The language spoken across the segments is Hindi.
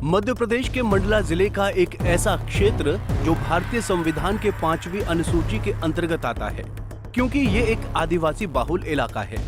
मध्य प्रदेश के मंडला जिले का एक ऐसा क्षेत्र जो भारतीय संविधान के 5वीं अनुसूची के अंतर्गत आता है, क्योंकि ये एक आदिवासी बाहुल इलाका है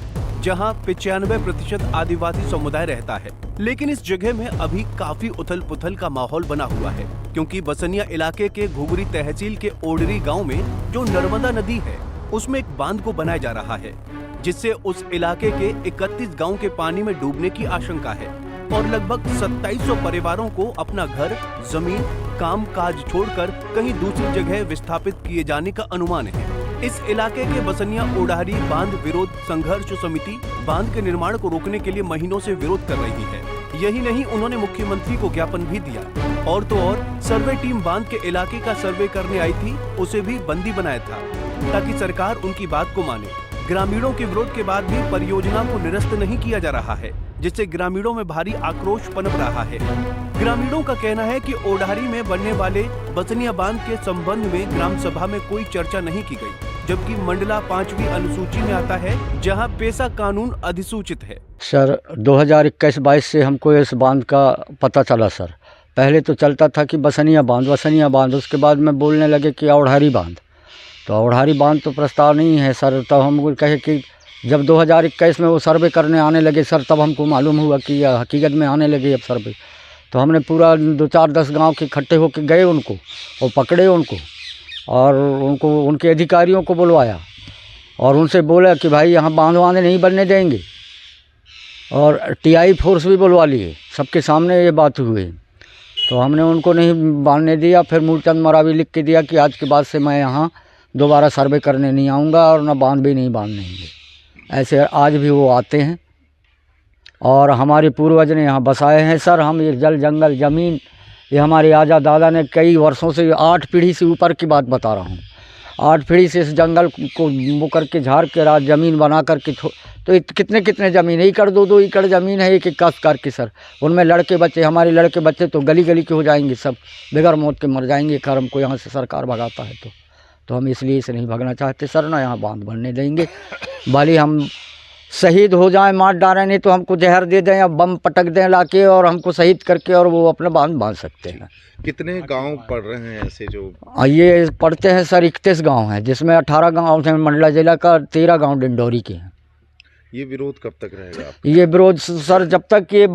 जहां 95% आदिवासी समुदाय रहता है। लेकिन इस जगह में अभी काफी उथल पुथल का माहौल बना हुआ है, क्योंकि बसनिया इलाके के घुघरी तहसील के ओडरी गाँव में जो नर्मदा नदी है उसमें एक बांध को बनाया जा रहा है, जिससे उस इलाके के 31 गाँव के पानी में डूबने की आशंका है और लगभग 2700 परिवारों को अपना घर, जमीन, काम काज छोड़कर कहीं दूसरी जगह विस्थापित किए जाने का अनुमान है। इस इलाके के बसनिया ओडारी बांध विरोध संघर्ष समिति बांध के निर्माण को रोकने के लिए महीनों से विरोध कर रही है। यही नहीं, उन्होंने मुख्यमंत्री को ज्ञापन भी दिया और तो और सर्वे टीम बांध के इलाके का सर्वे करने आई थी, उसे भी बंदी बनाया था ताकि सरकार उनकी बात को माने। ग्रामीणों के विरोध के बाद भी परियोजना को निरस्त नहीं किया जा रहा है, जिससे ग्रामीणों में भारी आक्रोश पनप रहा है। ग्रामीणों का कहना है कि ओडारी में बनने वाले बसनिया बांध के संबंध में ग्राम सभा में कोई चर्चा नहीं की गई, जबकि मंडला 5वीं अनुसूची में आता है जहां पेशा कानून अधिसूचित है। सर 2021-22 से हमको इस बांध का पता चला सर। पहले तो चलता था कि बसनिया बांध, उसके बाद में बोलने लगे कि ओडारी बांध। तो ओडारी बांध तो प्रस्ताव नहीं है सर। तब हम कहे कि जब 2021 में वो सर्वे करने आने लगे सर, तब हमको मालूम हुआ कि यह हकीकत में आने लगे अब सर्वे। तो हमने पूरा 2-4-10 गांव के इकट्ठे होकर गए उनको और पकड़े उनको और उनके अधिकारियों को बुलवाया और उनसे बोला कि भाई यहाँ बांध नहीं बनने देंगे, और TI फोर्स भी बुलवा लिए। सबके सामने ये बात हुई। तो हमने उनको नहीं बांधने दिया। फिर मूलचंद मरावी लिख के दिया कि आज के बाद से मैं यहाँ दोबारा सर्वे करने नहीं आऊँगा और ना बांध भी नहीं बांधने देंगे। ऐसे आज भी वो आते हैं और हमारे पूर्वज ने यहाँ बसाए हैं सर। हम ये जल जंगल ज़मीन, ये हमारे आजा दादा ने कई वर्षों से, 8 पीढ़ी से ऊपर की बात बता रहा हूँ, 8 पीढ़ी से इस जंगल को वो करके झाड़ के रात ज़मीन बना करके तो कितने ज़मीन, 1 एकड़ 2-2 एकड़ ज़मीन है, एक कस करके सर। उनमें लड़के बच्चे, हमारे लड़के बच्चे तो गली गली के हो जाएंगे, सब बगैर मौत के मर जाएंगे अगर हमको यहाँ से सरकार भगाता है तो हम इसलिए इसे नहीं भगना चाहते सर, ना यहाँ बांध बनने देंगे। भले हम शहीद हो जाएं, मार डालें, नहीं तो हमको जहर दे दें या बम पटक दें लाके और हमको शहीद करके, और वो अपना बांध सकते हैं। कितने गांव पड़ रहे हैं ऐसे जो? ये पड़ते हैं सर 31 गांव हैं, जिसमें 18 गांव हैं मंडला जिला का, 13 गांव डिंडोरी के हैं। ये विरोध कब तक रहेगा? ये विरोध सर जब तक ये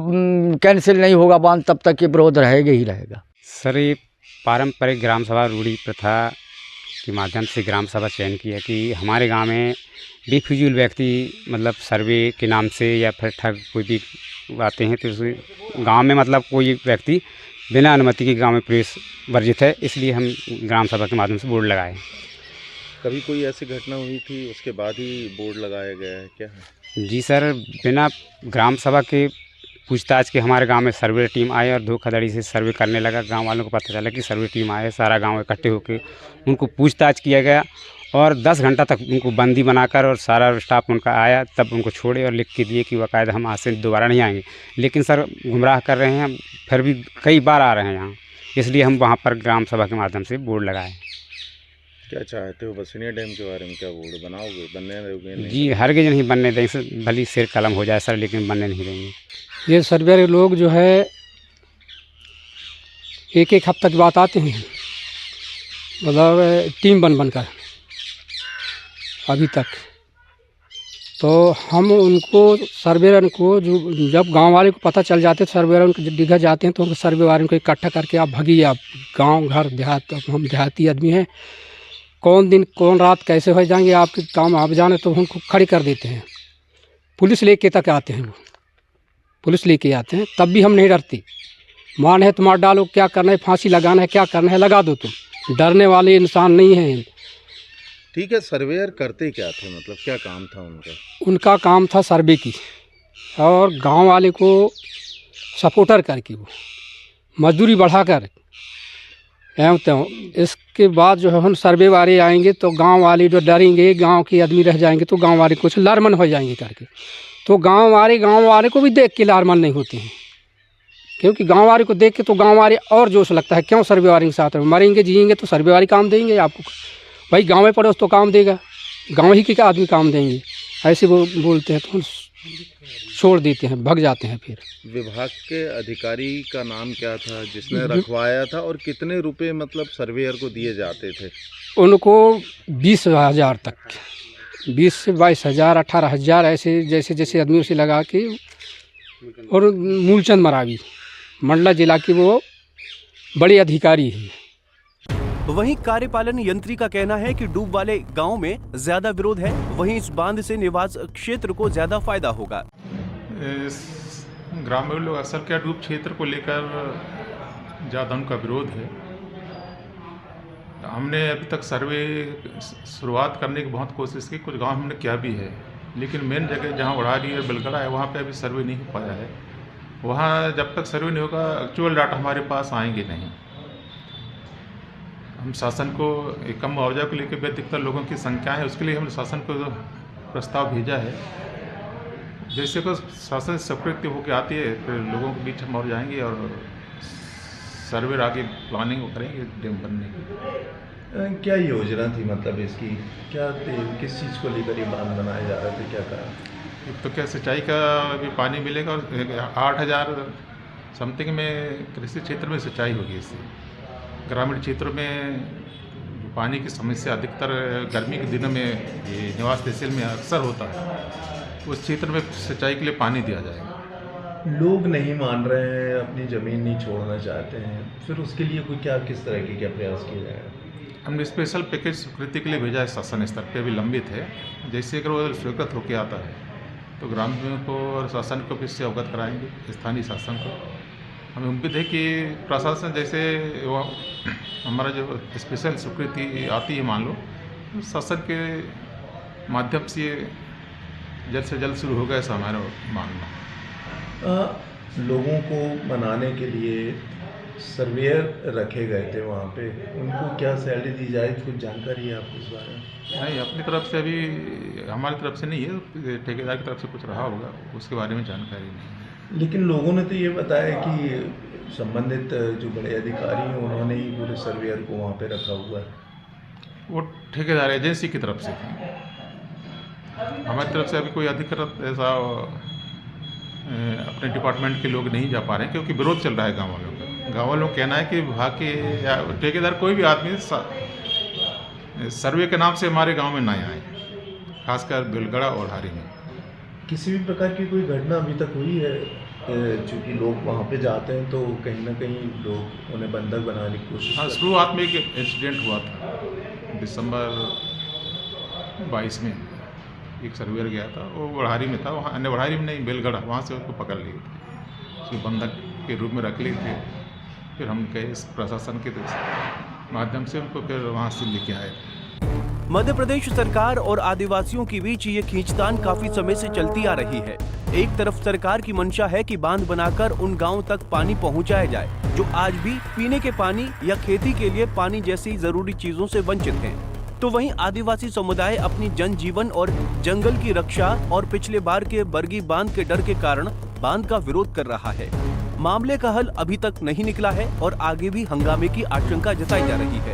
कैंसिल नहीं होगा बांध, तब तक ये विरोध रहेगा ही रहेगा सर। ये पारंपरिक ग्राम सभा रूढ़ी प्रथा के माध्यम से ग्राम सभा चयन की है कि हमारे गांव में बेफिजूल व्यक्ति, मतलब सर्वे के नाम से या फिर ठग कोई भी आते हैं, तो उस गांव में मतलब कोई व्यक्ति बिना अनुमति के गांव में प्रवेश वर्जित है, इसलिए हम ग्राम सभा के माध्यम से बोर्ड लगाए। कभी कोई ऐसी घटना हुई थी उसके बाद ही बोर्ड लगाया गया है क्या? जी सर, बिना ग्राम सभा के पूछताछ के हमारे गांव में सर्वे टीम आए और धोखाधड़ी से सर्वे करने लगा। गांव वालों को पता चला कि सर्वे टीम आए, सारा गांव इकट्ठे होकर उनको पूछताछ किया गया और 10 घंटा तक उनको बंदी बनाकर, और सारा स्टाफ उनका आया, तब उनको छोड़े और लिख के दिए कि बाकायदा हम आज से दोबारा नहीं आएंगे। लेकिन सर गुमराह कर रहे हैं, फिर भी कई बार आ रहे हैं यहाँ, इसलिए हम वहाँ पर ग्राम सभा के माध्यम से बोर्ड लगाए। क्या चाहते हो बसनिया डैम के बारे में? क्या बोर्ड बनाओगे, बनने दोगे? जी हरगिज नहीं बनने देंगे, भले सिर कलम हो जाए सर, लेकिन बनने नहीं देंगे। ये सर्वे लोग जो है एक हफ्ते की बात आते हैं, मतलब टीम बनकर अभी तक। तो हम उनको सर्वेयर को, जो जब गांव वाले को पता चल जाते, सर्वेयर उनको दिखा जाते हैं, तो उनको सर्वे वाले को इकट्ठा करके आप भगिए, आप गांव घर देहात, हम देहाती आदमी हैं, कौन दिन कौन रात कैसे हो जाएंगे आपके काम आप जाने, तो उनको खड़ी कर देते हैं। पुलिस लेके तक आते हैं, वो पुलिस लेके आते हैं, तब भी हम नहीं डरते। मान है तो मार डालो, क्या करना है, फांसी लगाना है, क्या करना है लगा दो, तुम डरने वाले इंसान नहीं हैं। ठीक है, सर्वेयर करते क्या थे, मतलब क्या काम था उनका? उनका काम था सर्वे की, और गांव वाले को सपोर्टर करके वो मजदूरी बढ़ाकर तो इसके बाद जो है हम सर्वे वाले आएंगे तो गांव वाले जो डरेंगे, गांव के आदमी रह जाएंगे, तो गांव वाले कुछ लारमन हो जाएंगे करके। तो गांव वाले को भी देख के लारमन नहीं होते हैं, क्योंकि गांव वाले को देख के तो गांव वाले और जोश लगता है, क्यों सर्वे वाले के साथ मरेंगे जिएंगे तो सर्वे वाले काम देंगे आपको, भाई गाँव में पड़ोस तो काम देगा, गाँव ही के आदमी काम देंगे, ऐसे वो बोलते हैं। तो छोड़ देते हैं, भग जाते हैं फिर। विभाग के अधिकारी का नाम क्या था जिसने रखवाया था, और कितने रुपए मतलब सर्वेयर को दिए जाते थे? उनको 20,000 तक, 20 से 22,000, 18,000 ऐसे जैसे जैसे आदमियों से लगा के। और मूलचंद मरावी मंडला जिला की वो बड़ी अधिकारी है। वहीं कार्यपालन यंत्री का कहना है कि डूब वाले गांव में ज्यादा विरोध है, वहीं इस बांध से निवास क्षेत्र को ज्यादा फायदा होगा। ग्रामीण लोग अक्सर क्या डूब क्षेत्र को लेकर ज़्यादा उनका विरोध है। हमने अभी तक सर्वे शुरुआत करने की बहुत कोशिश की, कुछ गांव हमने किया भी है, लेकिन मेन जगह जहां उड़ारी और बेलगड़ा है वहां पे अभी सर्वे नहीं हो पाया है। वहां जब तक सर्वे नहीं होगा एक्चुअल डाटा हमारे पास आएंगे नहीं। हम शासन को एक कम मुआवजा को लेकर बेअधिकतर लोगों की संख्या है, उसके लिए हमने शासन को प्रस्ताव भेजा है। जैसे को शासन स्वीकृति होकर आती है फिर लोगों के बीच हम और जाएंगे और सर्वे आगे प्लानिंग करेंगे डैम बनने की। क्या योजना थी, मतलब इसकी क्या किस चीज़ को लेकर ये बांध बनाया जा रहा था, क्या कहा? एक तो क्या सिंचाई का भी पानी मिलेगा और 8,000 समथिंग में कृषि क्षेत्र में सिंचाई होगी इससे। ग्रामीण क्षेत्रों में पानी की समस्या अधिकतर गर्मी के दिनों में ये निवास तहसील में अक्सर होता है, उस क्षेत्र में सिंचाई के लिए पानी दिया जाएगा। लोग नहीं मान रहे हैं, अपनी ज़मीन नहीं छोड़ना चाहते हैं, फिर उसके लिए कोई क्या किस तरह के क्या प्रयास किए जाएगा? हमने स्पेशल पैकेज स्वीकृति के लिए भेजा है, शासन स्तर पर अभी लंबित है। जैसे अगर वो स्वीकृत होकर आता है तो ग्रामीणों को और शासन को भी इससे अवगत कराएंगे, स्थानीय शासन को। हमें उम्मीद है कि प्रशासन जैसे वो हमारा जो स्पेशल स्वीकृति आती है मान लो, शासन के माध्यम से ये जल्द से जल्द शुरू होगा, ऐसा हमारा मानना है। लोगों को मनाने के लिए सर्वेयर रखे गए थे वहाँ पे, उनको क्या सैलरी दी जाए, कुछ जानकारी है आपको इस बारे में? नहीं, अपनी तरफ से अभी हमारी तरफ से नहीं है, ठेकेदार की तरफ से कुछ रहा होगा, उसके बारे में जानकारी नहीं है। लेकिन लोगों ने तो ये बताया कि संबंधित जो बड़े अधिकारी हैं उन्होंने ही पूरे सर्वेयर को वहाँ पे रखा हुआ है। वो ठेकेदार एजेंसी की तरफ से थी, हमारी तरफ से अभी कोई अधिकृत ऐसा अपने डिपार्टमेंट के लोग नहीं जा पा रहे हैं, क्योंकि विरोध चल रहा है गाँव वालों का। गाँव वालों का कहना है कि विभाग के या ठेकेदार कोई भी आदमी सर्वे के नाम से हमारे गांव में ना आए, खासकर बेलगड़ा और हारी में। किसी भी प्रकार की कोई घटना अभी तक हुई है? चूँकि लोग वहाँ पे जाते हैं तो कहीं ना कहीं लोग उन्हें बंधक बनाने की कोशिश। हाँ, शुरुआत में एक इंसिडेंट हुआ था दिसंबर 22 में, एक सर्वेयर गया था, वो बढ़ारी में था, वहाँ अन्य बढ़ारी में नहीं बेलगड़ा, वहाँ से उसको पकड़ लिए थे, उसको बंधक के रूप में रख लिए थे। फिर हम गए प्रशासन के माध्यम से उनको फिर वहाँ से लेके आए। मध्य प्रदेश सरकार और आदिवासियों के बीच ये खींचतान काफी समय से चलती आ रही है। एक तरफ सरकार की मंशा है कि बांध बनाकर उन गांवों तक पानी पहुंचाया जाए जो आज भी पीने के पानी या खेती के लिए पानी जैसी जरूरी चीजों से वंचित हैं। तो वहीं आदिवासी समुदाय अपनी जनजीवन और जंगल की रक्षा और पिछले बार के बरगी बांध के डर के कारण बांध का विरोध कर रहा है। मामले का हल अभी तक नहीं निकला है और आगे भी हंगामे की आशंका जताई जा रही है।